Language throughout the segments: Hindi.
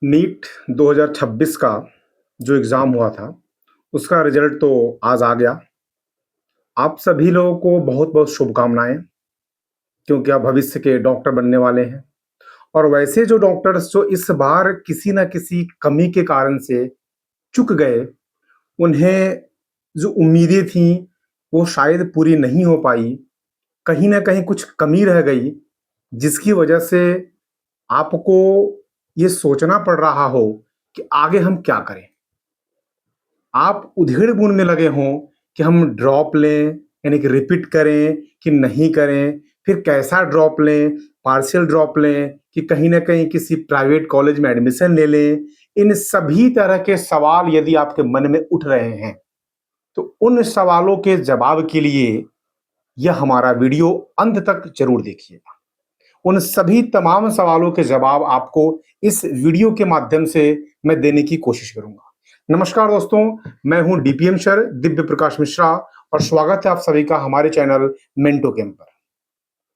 नीट 2026 का जो एग्ज़ाम हुआ था, उसका रिज़ल्ट तो आज आ गया। आप सभी लोगों को बहुत-बहुत शुभकामनाएँ, क्योंकि आप भविष्य के डॉक्टर बनने वाले हैं। और वैसे जो डॉक्टर्स जो इस बार किसी न किसी कमी के कारण से चूक गए, उन्हें जो उम्मीदें थीं, वो शायद पूरी नहीं हो पाई। कहीं न कहीं कुछ कमी रह गई, जिसकी वजह से आपको ये सोचना पड़ रहा हो कि आगे हम क्या करें? आप उधेड़-बुन में लगे हों कि हम ड्रॉप लें, यानी कि रिपीट करें कि नहीं करें, फिर कैसा ड्रॉप लें, पार्शियल ड्रॉप लें कि कहीं न कहीं किसी प्राइवेट कॉलेज में एडमिशन ले लें। इन सभी तरह के सवाल यदि आपके मन में उठ रहे हैं, तो उन सवालों के जवाब के लिए यह हमारा वीडियो अंत तक ज़रूर देखिएगा। उन सभी तमाम सवालों के जवाब आपको इस वीडियो के माध्यम से मैं देने की कोशिश करूंगा। नमस्कार दोस्तों, मैं हूं डीपीएम सर दिव्य प्रकाश मिश्रा और स्वागत है आप सभी का हमारे चैनल मेंटो गेम पर।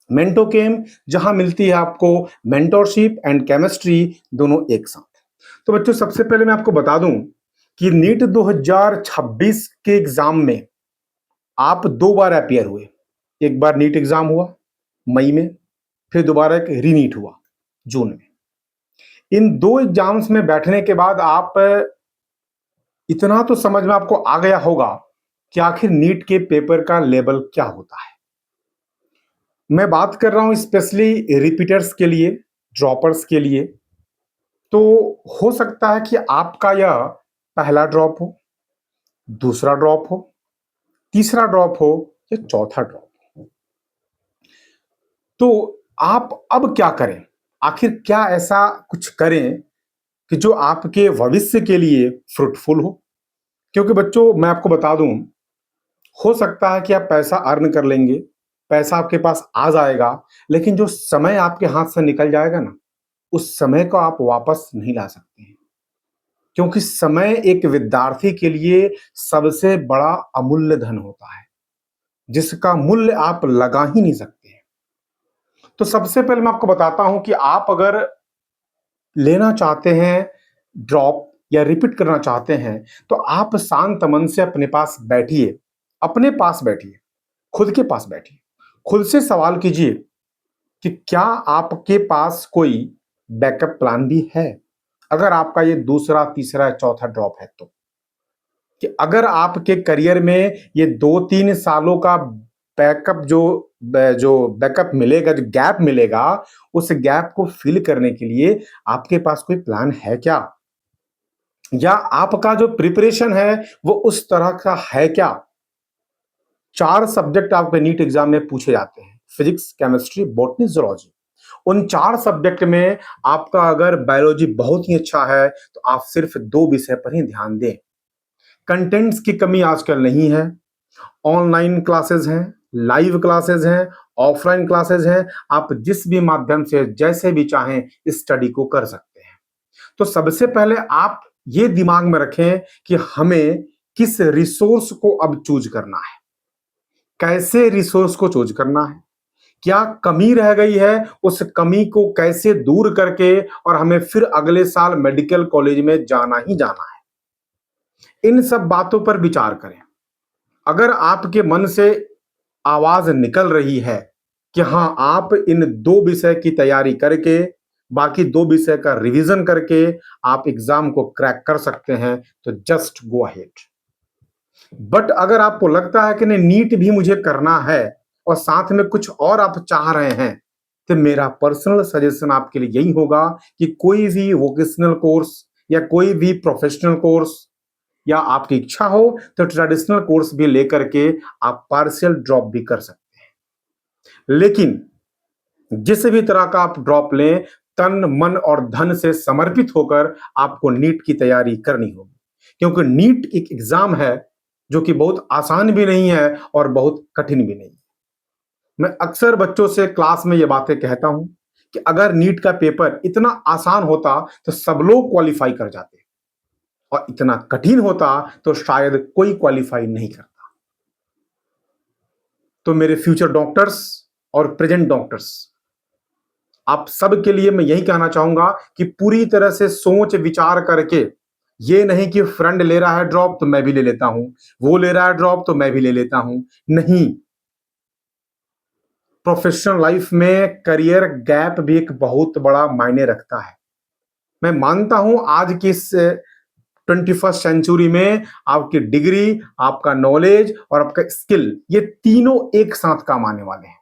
मेंटो गेम जहां मिलती है आपको मेंटोरशिप एंड केमिस्ट्री दोनों एक साथ। तो बच्चों, सबसे पहले मैं आपको बता दूं कि नीट 2026 के एग्जाम में आप दो बार अपियर हुए। एक बार नीट एग्जाम हुआ मई में, फिर दोबारा एक रीनीट हुआ जून में। इन दो एग्जाम्स में बैठने के बाद आप इतना तो समझ में आपको आ गया होगा कि आखिर नीट के पेपर का लेवल क्या होता है। मैं बात कर रहा हूं स्पेशली रिपीटर्स के लिए, ड्रॉपर्स के लिए। तो हो सकता है कि आपका यह पहला ड्रॉप हो, दूसरा ड्रॉप हो, तीसरा ड्रॉप हो या चौथा ड्रॉप हो। तो आप अब क्या करें? आखिर क्या ऐसा कुछ करें कि जो आपके भविष्य के लिए फ्रूटफुल हो? क्योंकि बच्चों, मैं आपको बता दूं, हो सकता है कि आप पैसा अर्न कर लेंगे, पैसा आपके पास आ जाएगा, लेकिन जो समय आपके हाथ से निकल जाएगा ना, उस समय को आप वापस नहीं ला सकते हैं। क्योंकि समय एक विद्यार्थी के लिए सबसे बड़ा अमूल्य धन होता है, जिसका मूल्य आप लगा ही नहीं सकते हैं। तो सबसे पहले मैं आपको बताता हूं कि आप अगर लेना चाहते हैं ड्रॉप या रिपीट करना चाहते हैं, तो आप शांत मन से अपने पास बैठिए, अपने पास बैठिए, खुद के पास बैठिए। खुद से सवाल कीजिए कि क्या आपके पास कोई बैकअप प्लान भी है? अगर आपका ये दूसरा, तीसरा या चौथा ड्रॉप है तो। कि अगर आपके करियर में ये 2-3 सालों का बैकअप जो बैकअप मिलेगा, जो गैप मिलेगा, उस गैप को फिल करने के लिए आपके पास कोई प्लान है क्या? या आपका जो प्रिपरेशन है वो उस तरह का है क्या? 4 सब्जेक्ट आपके नीट एग्जाम में पूछे जाते हैं, फिजिक्स, केमिस्ट्री, बॉटनी, जूलॉजी। उन 4 सब्जेक्ट में आपका अगर बायोलॉजी बहुत ही अच्छा है, तो आप सिर्फ 2 विषय पर ही ध्यान दें। कंटेंट्स की कमी आजकल नहीं है। ऑनलाइन क्लासेस हैं, लाइव क्लासेस हैं, ऑफलाइन क्लासेस हैं। आप जिस भी माध्यम से जैसे भी चाहें स्टडी को कर सकते हैं। तो सबसे पहले आप ये दिमाग में रखें कि हमें किस रिसोर्स को अब चूज करना है, कैसे रिसोर्स को चूज करना है, क्या कमी रह गई है, उस कमी को कैसे दूर करके और हमें फिर अगले साल मेडिकल कॉलेज में जाना ही जाना है। इन सब बातों पर विचार करें। अगर आपके मन से आवाज निकल रही है कि हां, आप इन 2 विषय की तैयारी करके, बाकी 2 विषय का रिवीजन करके आप एग्जाम को क्रैक कर सकते हैं, तो जस्ट गो अहेड। बट अगर आपको लगता है कि नहीं, नीट भी मुझे करना है और साथ में कुछ और आप चाह रहे हैं, तो मेरा पर्सनल सजेशन आपके लिए यही होगा कि कोई भी वोकेशनल कोर्स या कोई भी प्रोफेशनल कोर्स, या आपकी इच्छा हो तो ट्रेडिशनल कोर्स भी लेकर के आप पार्शियल ड्रॉप भी कर सकते हैं। लेकिन जिस भी तरह का आप ड्रॉप लें, तन, मन और धन से समर्पित होकर आपको नीट की तैयारी करनी होगी। क्योंकि नीट एक एग्जाम है जो कि बहुत आसान भी नहीं है और बहुत कठिन भी नहीं है। मैं अक्सर बच्चों से क्लास में ये बातें कहता हूं कि अगर नीट का पेपर इतना आसान होता तो सब लोग क्वालिफाई कर जाते, और इतना कठिन होता तो शायद कोई क्वालिफाई नहीं करता। तो मेरे फ्यूचर डॉक्टर्स और प्रेजेंट डॉक्टर्स, आप सबके लिए मैं यही कहना चाहूँगा कि पूरी तरह से सोच विचार करके, ये नहीं कि फ्रेंड ले रहा है ड्रॉप तो मैं भी ले लेता हूँ, वो ले रहा है ड्रॉप तो मैं भी ले लेता हूँ। नहीं, प्रोफेशनल लाइफ में करियर गैप भी एक बहुत बड़ा मायने रखता है। मैं मानता हूँ आज की इस 21st सेंचुरी में आपकी डिग्री, आपका नॉलेज और आपका स्किल, ये तीनों एक साथ काम आने वाले हैं।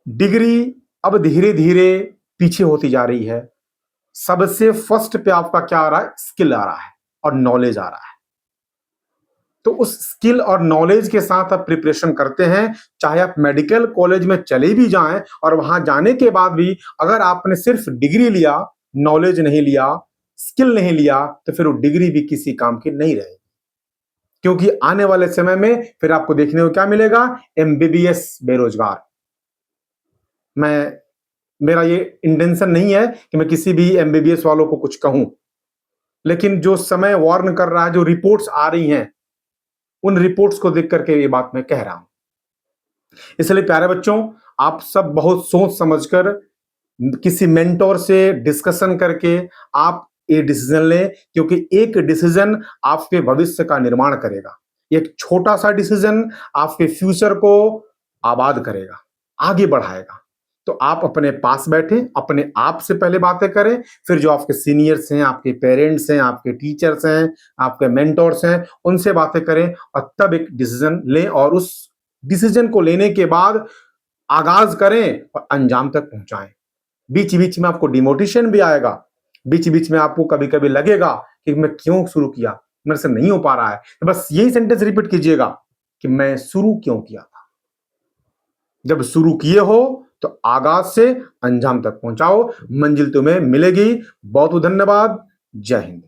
डिग्री अब धीरे-धीरे पीछे होती जा रही है। सबसे फर्स्ट पे आपका क्या आ रहा है? स्किल आ रहा है और नॉलेज आ रहा है। तो उस स्किल और नॉलेज के साथ आप प्रिपरेशन करते हैं, चाहे आप मेडिकल कॉलेज में चले भी जाएं और वहां जाने के बाद भी अगर आपने सिर्फ डिग्री लिया, नॉलेज नहीं लिया, स्किल नहीं लिया, तो फिर वो डिग्री भी किसी काम की नहीं रहेगी। क्योंकि आने वाले समय में फिर आपको देखने को क्या मिलेगा? एमबीबीएस बेरोजगार। मैं मेरा ये इंटेंशन नहीं है कि मैं किसी भी एमबीबीएस वालों को कुछ कहूं, लेकिन जो समय वार्न कर रहा है, जो रिपोर्ट्स आ रही हैं, उन रिपोर्ट्स को देख करके ये बात मैं कह रहा हूं। इसलिए प्यारे बच्चों, आप सब बहुत सोच समझकर किसी मेंटोर से डिस्कशन करके आप ये डिसीजन लें, क्योंकि एक डिसीजन आपके भविष्य का निर्माण करेगा। एक छोटा सा डिसीजन आपके फ्यूचर को आबाद करेगा, आगे बढ़ाएगा। तो आप अपने पास बैठे, अपने आप से पहले बातें करें, फिर जो आपके सीनियर्स हैं, आपके पेरेंट्स हैं, आपके टीचर्स हैं, आपके मेंटोर्स हैं, उनसे बातें करें और तब एक डिसीजन लें और उस डिसीजन को लेने के बाद आगाज करें और अंजाम तक पहुंचाएं। बीच-बीच में आपको डिमोटिवेशन भी आएगा, बीच-बीच में आपको कभी-कभी लगेगा कि मैं क्यों शुरू किया? मेरे से नहीं हो पा रहा है। तो बस यही सेंटेंस रिपीट कीजिएगा कि मैं शुरू क्यों किया था? जब शुरू किए हो तो आगाज से अंजाम तक पहुंचाओ, मंजिल तुम्हें मिलेगी। बहुत-बहुत धन्यवाद। जय हिंद।